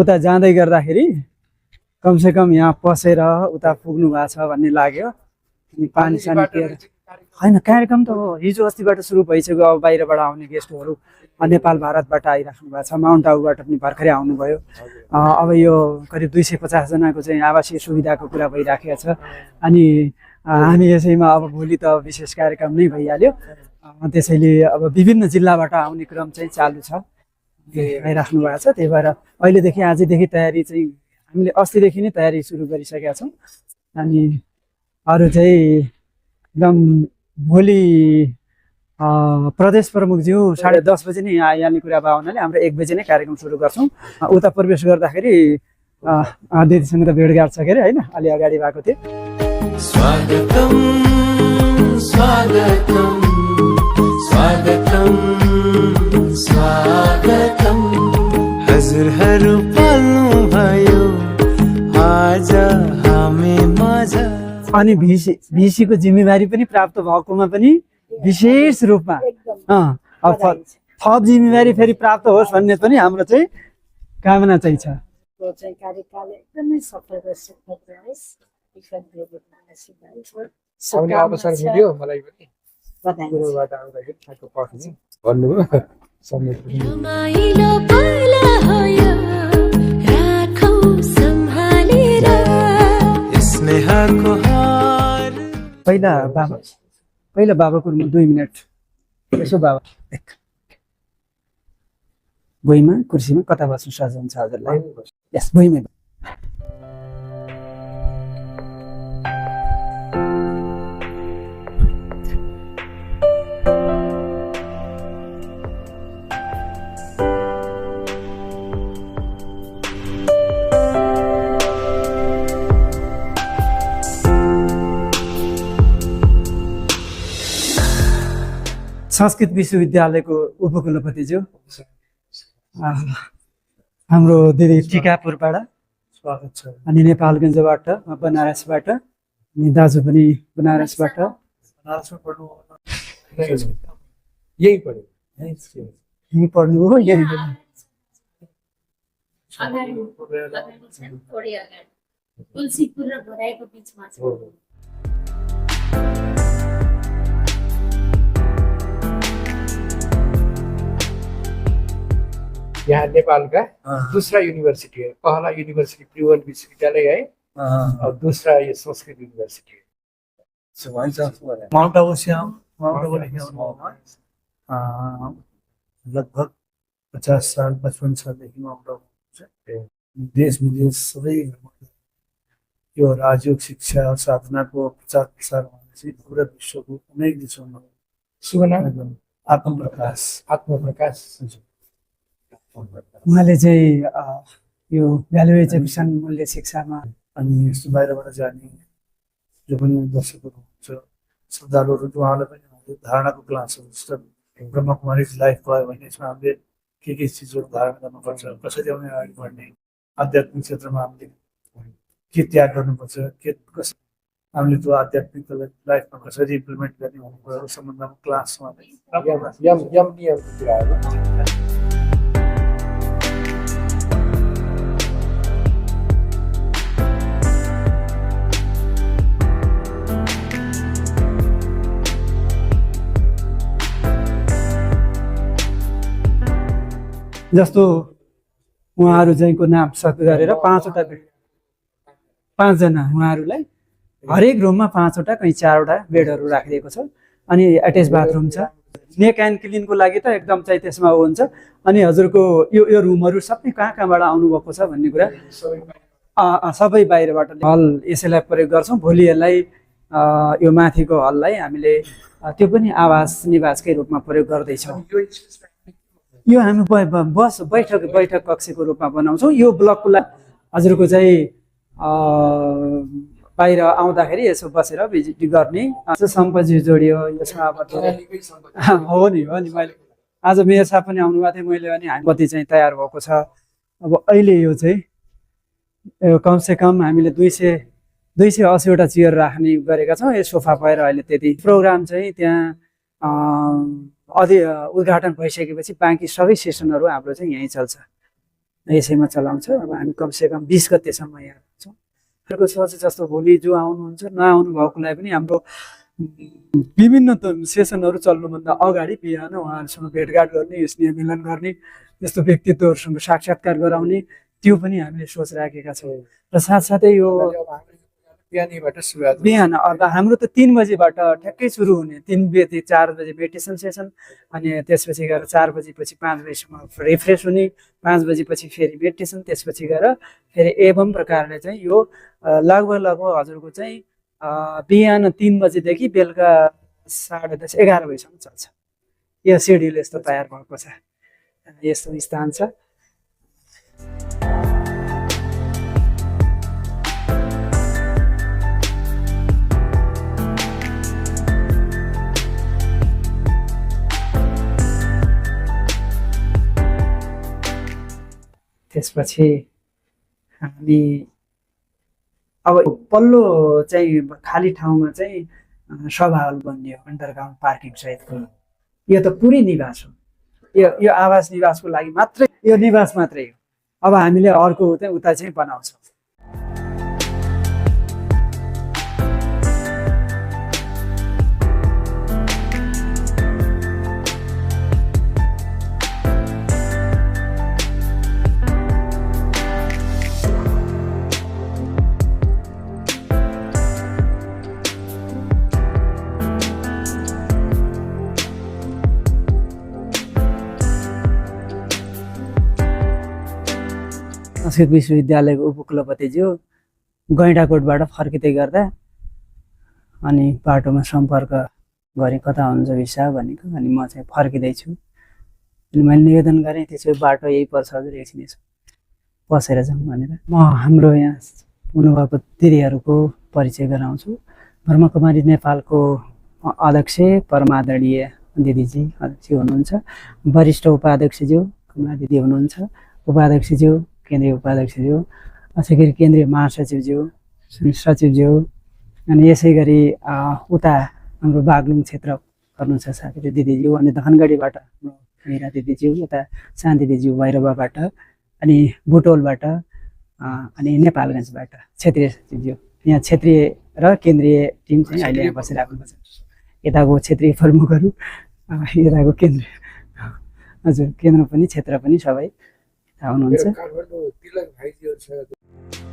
उता जाँदै गर्दाखेरि कमसेकम यहाँ पसेर उता पुग्नु भएको छ भन्ने लाग्यो। अनि पानी सानी पिएर होइन, कार्यक्रम त हो हिजो अस्तिबाट सुरु भइसक्यो। अब बाहिरबाट आउने गेस्टहरू नेपाल भारतबाट आइराख्नु भएको छ, माउन्ट आबुबाट पनि भर्खरै आउनुभयो। अब यो करिब 250 जनाको चाहिँ आवासीय सुविधाको कुरा भइराखेको छ। अनि हामी यसैमा अब भोलि त विशेष कार्यक्रम नै भइहाल्यो। त्यसैले अब विभिन्न जिल्लाबाट आउने क्रम चाहिँ चालु छ, आइराख्नु भएको छ। त्यही भएर अहिलेदेखि आजदेखि तयारी चाहिँ हामीले अस्तिदेखि नै तयारी सुरु गरिसकेका छौँ। अनि अरू चाहिँ एकदम भोलि प्रदेश प्रमुखज्यू 10:30 बजे नै आइहाल्ने कुरा भयो हुनाले हाम्रो 1 बजे नै कार्यक्रम सुरु गर्छौँ। उता प्रवेश गर्दाखेरि दिदीसँग त भेटघाट छ के अरे होइन, अलि अगाडि भएको थियो। स्वागतम स्वागतम स्वागतम स्वागतम हजुरहरू पाल्नु भयो आज हामी मजा। अनि भिसीको जिम्मेवारी पनि प्राप्त भएकोमा पनि विशेष रूपमा अब थप जिम्मेवारी फेरि प्राप्त होस् भन्ने पनि हाम्रो चाहिँ कामना चाहिँ छ। कार्यकाल एकदमै सफल र सुखद रहोस्। आउने अवसर मिल्यो मलाई पनि गुरुबाट आउँदाखेरि ठ्याक्क पर्खिनु भन्नुभयो। रमाइलो पल हो यो राखौँ सम्हालेर स्नेहको हार। पहिला बाबाको 2 मिनट यसो बाबा भुइँमा कुर्सीमा कता बस्नु सजिलो हुन्छ हजुरलाई? यस भुइँमै। संस्कृत विश्वविद्यालयको उपकुलपतिज्यू, हाम्रो दिदी टिकापुरबाट स्वागत छ। अनि नेपालगञ्जबाट, बनारसबाट, अनि दाजु पनि बनारसबाट। बनारसमा पढ्नु यही पढ्यो? यहीँ पढ्नु हो? यहीँ तुलसीपुर र भराइको बिचमा छ। यहाँ नेपालका दूसरा यूनिवर्सिटी है। पहला यूनिवर्सिटी त्रिभुवन विश्वविद्यालय है और दूसरा ये संस्कृत यूनिवर्सिटी है। माउन्ट आबू से लगभग 50 साल 55 सालदेखि माउन्ट आबू देश विदेश सबै यो राजयोग शिक्षा साधनाको प्रचार प्रसार भनेपछि पुरा विश्वको अनेक देशमा। शुभ नाम? आत्मप्रकाश। आत्मप्रकाश। उहाँले चाहिँ यो भ्यालु एजुकेसन मूल्य शिक्षामा अनि यस्तो बाहिरबाट जाने जो पनि दर्शकहरू हुन्छ श्रद्धालुहरू उहाँलाई पनि हामीले धारणाको क्लासहरू जस्तो ब्रह्मकुमारी लाइफ भयो भने यसमा हामीले के चिजहरू धारण गर्नुपर्छ, कसरी आउने अगाडि बढ्ने, आध्यात्मिक क्षेत्रमा हामीले के त्याग गर्नुपर्छ, कसरी हामीले त्यो आध्यात्मिक लाइफमा कसरी इम्प्लिमेन्ट गर्ने भन्ने कुराहरू सम्बन्धमा क्लासमा यम नियमको कुराहरू। जस्तो उहाँहरू चाहिँको नाम सक गरेर 5जना उहाँहरूलाई हरेक रुममा 5वटा कहीँ 4वटा बेडहरू राखिदिएको छ। अनि एट्याच बाथरुम छ। नेक एन्ड क्लिनको लागि त एकदम चाहिँ त्यसमा हुन्छ। अनि हजुरको यो रुमहरू सबै कहाँबाट आउनुभएको छ भन्ने कुरा सबै बाहिरबाट हल यसैलाई प्रयोग गर्छौँ। भोलि यसलाई यो माथिको हललाई हामीले त्यो पनि आवास निवासकै रूपमा प्रयोग गर्दैछौँ। यो हामी बैठक कक्षको रूपमा बनाउँछौँ। यो ब्लकको लागि हजुरको चाहिँ बाहिर आउँदाखेरि यसो बसेर भिजिट गर्ने सम्पत्ति जोडियो यसमा। हो नि मैले आज मेयर साहब पनि आउनुभएको थियो, मैले भने हामी कति चाहिँ तयार भएको छ। अब अहिले यो चाहिँ कमसेकम हामीले 280वटा चेयर राख्ने गरेका छौँ। यो सोफा भएर अहिले त्यति प्रोग्राम चाहिँ त्यहाँ उद्घाटन भइसकेपछि बाँकी सबै सेसनहरू हाम्रो चाहिँ यहीँ चल्छ। यसैमा चलाउँछ। अब हामी कमसेकम 20 गतेसम्म यहाँ हुन्छौँ। अर्को सोच जस्तो भोलि जो आउनुहुन्छ नआउनु भएकोलाई पनि हाम्रो विभिन्न सेसनहरू चल्नुभन्दा अगाडि बिहान उहाँहरूसँग भेटघाट गर्ने, स्नेह मिलन गर्ने, यस्तो व्यक्तित्वहरूसँग साक्षात्कार गराउने त्यो पनि हामीले सोच राखेका छौँ। र साथसाथै यो बिहानीबाट सुरुवात हुन्छ। बिहान अब हाम्रो त 3 बजीबाट ठ्याक्कै सुरु हुने, 3 बजे 4 बजे मेडिटेसन सेसन, अनि त्यसपछि गएर 4 बजीपछि 5 बजीसम्म रिफ्रेस हुने, 5 बजीपछि फेरि मेडिटेसन, त्यसपछि गएर फेरि एवं प्रकारले चाहिँ यो लगभग हजुरको चाहिँ बिहान 3 बजेदेखि बेलुका 10:30 11 बजीसम्म चल्छ। यो सेड्युल यस्तो तयार भएको छ, यस्तो स्थान छ। त्यसपछि हामी अब पल्लो चाहिँ खाली ठाउँमा चाहिँ सभा हल बनियो अन्डरग्राउन्ड पार्किङ सहितको। यो त पुरै निवास हो, यो आवास निवासको लागि मात्रै, यो निवास मात्रै हो। अब हामीले अर्को चाहिँ उता चाहिँ बनाउँछौँ। संस्कृत विश्वविद्यालयको उपकुलपतिज्यू गैँडाकोटबाट फर्किँदै गर्दा अनि बाटोमा सम्पर्क गरेँ, कता हुनुहुन्छ भिसा भनेको। अनि म चाहिँ फर्किँदैछु, अनि मैले निवेदन गरेँ त्यसो बाटो यही पर्छ हजुर, एकछिन यसो पसेर जाउँ भनेर। म हाम्रो यहाँ हुनुभएको दिदीहरूको परिचय गराउँछु। ब्रह्मकुमारी नेपालको अध्यक्ष परमादरणीय दिदीजी अध्यक्ष हुनुहुन्छ, वरिष्ठ उपाध्यक्षज्यू कमला दिदी हुनुहुन्छ, उपाध्यक्षज्यू केन्द्रीय उपाध्यक्षज्यू, त्यसै गरी केन्द्रीय महासचिवज्यू, सचिवज्यू, अनि यसै गरी उता हाम्रो बागलुङ क्षेत्र गर्नुहुन्छ साथीले दिदीज्यू, अनि धनगढीबाट मिरा दिदीज्यू, यता शान्ति दिदीज्यू भैरवाबाट, अनि बुटोलबाट, अनि नेपालगञ्जबाट क्षेत्रीय सचिवज्यू। यहाँ क्षेत्रीय र केन्द्रीय टिम चाहिँ अहिले यहाँ बसिरहेको छ। यताको क्षेत्रीय प्रमुखहरू, यताको केन्द्रीय हजुर केन्द्र पनि क्षेत्र पनि सबै हुनुहुन्छ। काठमाडौँ तिलक भाइजीहरू छ।